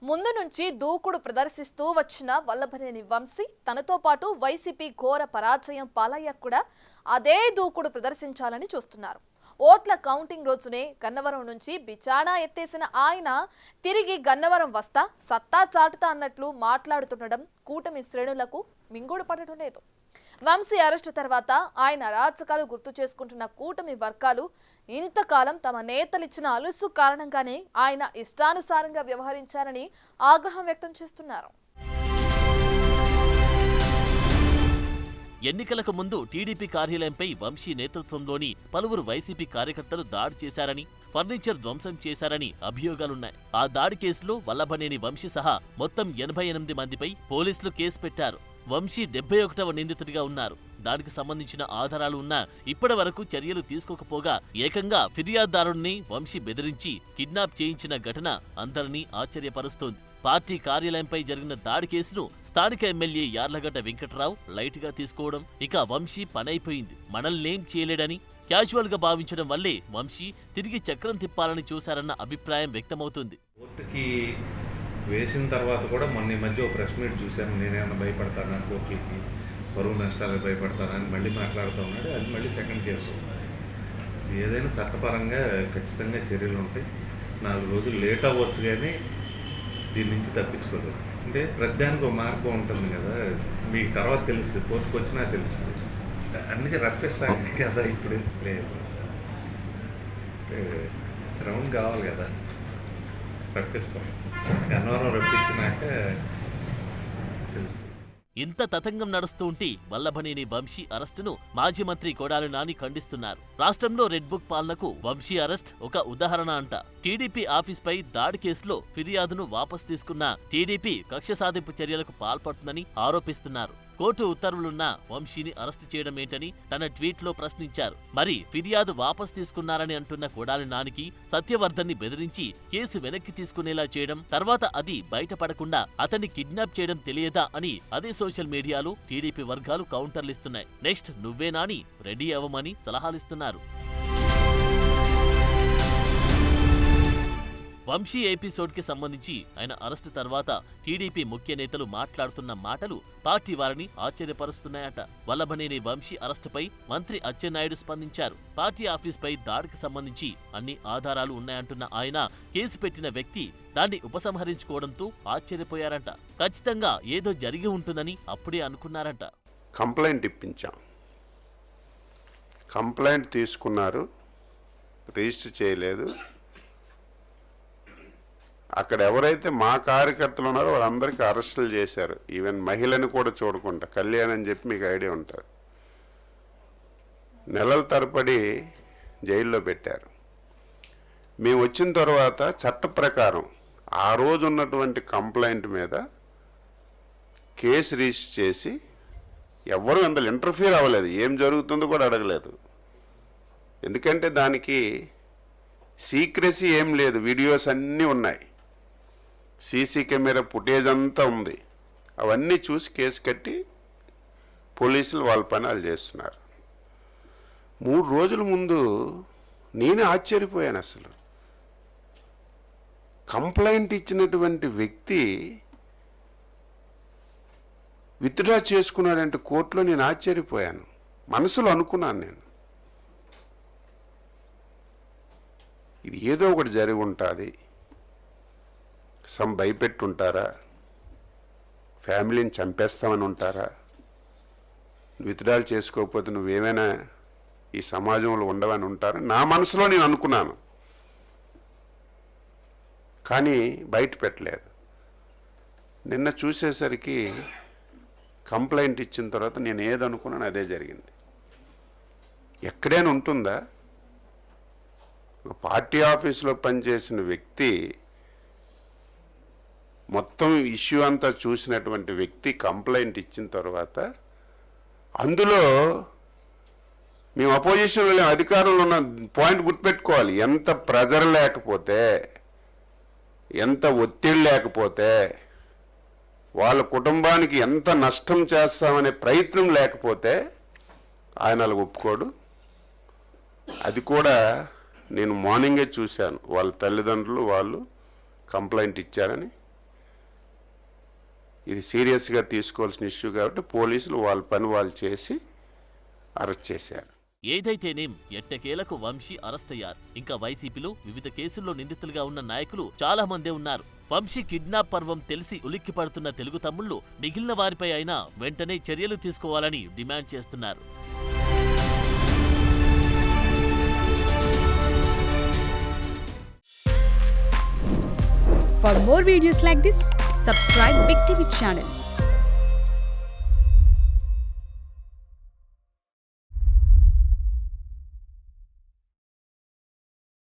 ముందు నుంచి దూకుడు ప్రదర్శిస్తూ వచ్చిన వల్లభనేని వంశీ తనతో పాటు వైసీపీ ఘోర పరాజయం పాలయ్యాక కూడా అదే దూకుడు ప్రదర్శించాలని చూస్తున్నారు. ఓట్ల కౌంటింగ్ రోజునే గన్నవరం నుంచి బిచానా ఎత్తేసిన ఆయన తిరిగి గన్నవరం వస్తా సత్తా చాటుతా అన్నట్లు మాట్లాడుతుండడం కూటమి శ్రేణులకు మింగుడు పడడం లేదు. వంశీ అరెస్టు తర్వాత ఆయన అరాచకాలు గుర్తు చేసుకుంటున్న కూటమి వర్గాలు ఇంతకాలం తమ నేతలిచ్చిన అలుసు కారణంగానే ఆయన ఇష్టానుసారంగా వ్యవహరించారని ఆగ్రహం వ్యక్తం చేస్తున్నారు. ఎన్నికలకు ముందు టీడీపీ కార్యాలయంపై వంశీ నేతృత్వంలోని పలువురు వైసీపీ కార్యకర్తలు దాడి చేశారని, ఫర్నిచర్ ధ్వంసం చేశారని అభియోగాలున్నాయి. ఆ దాడి కేసులో వల్లభనేని వంశీ సహా మొత్తం 88 మందిపై పోలీసులు కేసు పెట్టారు. వంశీ 71వ నిందితుడిగా ఉన్నారు. దానికి సంబంధించిన ఆధారాలు ఉన్నా ఇప్పటి వరకు చర్యలు తీసుకోకపోగా ఏకంగా ఫిర్యాదుదారుణ్ణి వంశీ బెదిరించి కిడ్నాప్ చేయించిన ఘటన అందరినీ ఆశ్చర్యపరుస్తోంది. పార్టీ కార్యాలయంపై జరిగిన దాడి కేసును స్థానిక ఎమ్మెల్యే యార్లగడ్డ వెంకట్రావు లైట్గా తీసుకోవడం, ఇక వంశీ పనైపోయింది, మనల్నేం చేయలేడని క్యాజువల్ గా భావించడం వల్లే వంశీ తిరిగి చక్రం తిప్పాలని చూశారన్న అభిప్రాయం వ్యక్తమవుతుంది. కోర్టుకి వేసిన తర్వాత కూడా మొన్న ఈ మధ్య ఒక ప్రెస్ మీట్ చూశాను. నేనేమన్నా భయపడతానా, కోర్టులకి పరువు నష్టాలకు భయపడతానా అని మళ్ళీ మాట్లాడుతూ ఉన్నాడు. అది మళ్ళీ సెకండ్ కేసు. ఏదైనా చట్టపరంగా ఖచ్చితంగా చర్యలు ఉంటాయి. 4 రోజులు లేట్ అవ్వచ్చు, కానీ దీని నుంచి తప్పించుకోలేదు. అంటే ప్రతిదానికి ఒక మార్గం ఉంటుంది కదా, మీకు తర్వాత తెలుస్తుంది, కోర్టుకు వచ్చినా తెలుస్తుంది. అందుకే రప్పిస్తాను కదా, ఇప్పుడు లేదు గ్రౌండ్ కావాలి కదా, రప్పిస్తాం. గన్నవరం రప్పించినాక తెలుసు. ఇంత తతంగం నడుస్తూ ఉంటే వల్లభనేని వంశీ అరెస్టును మాజీ మంత్రి కొడాలి నాని ఖండిస్తున్నారు. రాష్ట్రంలో రెడ్ బుక్ పాలనకు వంశీ అరెస్ట్ ఒక ఉదాహరణ అంట. టీడీపీ ఆఫీస్పై దాడి కేసులో ఫిర్యాదును వాపసు తీసుకున్న టీడీపీ కక్ష సాధింపు చర్యలకు పాల్పడుతుందని ఆరోపిస్తున్నారు. కోర్టు ఉత్తర్వులున్నా వంశీని అరెస్టు చేయడం ఏంటని తన ట్వీట్లో ప్రశ్నించారు. మరి ఫిర్యాదు వాపసు తీసుకున్నారని అంటున్న కొడాలి నానికి సత్యవర్ధన్ని బెదిరించి కేసు వెనక్కి తీసుకునేలా చేయడం, తర్వాత అది బయటపడకుండా అతన్ని కిడ్నాప్ చేయడం తెలియదా అని అదే సోషల్ మీడియాలో టీడీపీ వర్గాలు కౌంటర్లిస్తున్నాయి. నెక్స్ట్ నువ్వే నాని రెడీ అవ్వమని సలహాలిస్తున్నారు. వంశీ ఎపిసోడ్కి సంబంధించి ఆయన అరెస్టు తర్వాత టీడీపీ ముఖ్య నేతలు మాట్లాడుతున్న మాటలు పార్టీ వారిని ఆశ్చర్యపరుస్తున్నాయట. వల్లభనేని వంశీ అరెస్టుపై మంత్రి అచ్చెన్నాయుడు స్పందించారు. పార్టీ ఆఫీస్పై దాడికి సంబంధించి అన్ని ఆధారాలు ఉన్నాయంటున్న ఆయన కేసు పెట్టిన వ్యక్తి దాన్ని ఉపసంహరించుకోవడంతో ఆశ్చర్యపోయారంట. ఖచ్చితంగా ఏదో జరిగి ఉంటుందని అప్పుడే అనుకున్నారంట. కంప్లైంట్ ఇప్పించాం, కంప్లైంట్ తీసుకున్నారు, రిజిస్టర్ చేయలేదు. అక్కడ ఎవరైతే మా కార్యకర్తలు ఉన్నారో వాళ్ళందరికీ అరెస్టులు చేశారు. ఈవెన్ మహిళను కూడా చూడకుండా, కళ్యాణ్ అని చెప్పి మీకు ఐడియా ఉంటుంది, నెలల తరబడి జైల్లో పెట్టారు. మేము వచ్చిన తర్వాత చట్ట ప్రకారం ఆ రోజు ఉన్నటువంటి కంప్లైంట్ మీద కేసు రిజిస్టర్ చేసి ఎవ్వరూ అందులో ఇంటర్ఫియర్ అవ్వలేదు, ఏం జరుగుతుందో కూడా అడగలేదు. ఎందుకంటే దానికి సీక్రెసీ ఏం లేదు, వీడియోస్ అన్నీ ఉన్నాయి, సీసీ కెమెరా ఫుటేజ్ అంతా ఉంది. అవన్నీ చూసి కేసు కట్టి పోలీసులు వాళ్ళ పని వాళ్ళు చేస్తున్నారు. 3 రోజుల ముందు నేను ఆశ్చర్యపోయాను. అసలు కంప్లైంట్ ఇచ్చినటువంటి వ్యక్తి విత్డ్రా చేసుకున్నాడంటే కోర్టులో నేను ఆశ్చర్యపోయాను. మనసులో అనుకున్నాను నేను, ఇది ఏదో ఒకటి జరిగి ఉంటుంది, భయపెట్టుంటారా, ఫ్యామిలీని చంపేస్తామని ఉంటారా, విత్డ్రాల్ చేసుకోకపోతే నువ్వేమైనా ఈ సమాజంలో ఉండవని ఉంటారా, నా మనసులో నేను అనుకున్నాను. కానీ బయట పెట్టలేదు. నిన్న చూసేసరికి కంప్లైంట్ ఇచ్చిన తర్వాత నేను ఏదనుకున్నాను అదే జరిగింది. ఎక్కడైనా ఉంటుందా, పార్టీ ఆఫీసులో పనిచేసిన వ్యక్తి, మొత్తం ఇష్యూ అంతా చూసినటువంటి వ్యక్తి కంప్లైంట్ ఇచ్చిన తర్వాత అందులో మేము అపోజిషన్లో అధికారంలో ఉన్న పాయింట్ గుర్తుపెట్టుకోవాలి, ఎంత ప్రెజర్ లేకపోతే, ఎంత ఒత్తిడి లేకపోతే, వాళ్ళ కుటుంబానికి ఎంత నష్టం చేస్తామనే ప్రయత్నం లేకపోతే ఆయన అలా ఒప్పుకోడు. అది కూడా నేను మార్నింగే చూశాను, వాళ్ళ తల్లిదండ్రులు వాళ్ళు కంప్లైంట్ ఇచ్చారని. ఇది సీరియస్గా తీసుకోవాల్సిన ఇష్యూ కాబట్టి పోలీసులు వాళ్ళ పని వాళ్ళు చేసి అరెస్ట్ చేశారు. ఏదైతేనేం ఎట్టకేలకు వంశీ అరెస్ట్ అయ్యారు. ఇంకా వైసీపీలో వివిధ కేసుల్లో నిందితులుగా ఉన్న నాయకులు చాలా మందే ఉన్నారు. వంశీ కిడ్నాప్ పర్వం తెలిసి ఉలిక్కి పడుతున్న తెలుగు తమ్ముళ్లు మిగిలిన వారిపై అయినా వెంటనే చర్యలు తీసుకోవాలని డిమాండ్ చేస్తున్నారు. For more videos like this, subscribe Big TV channel.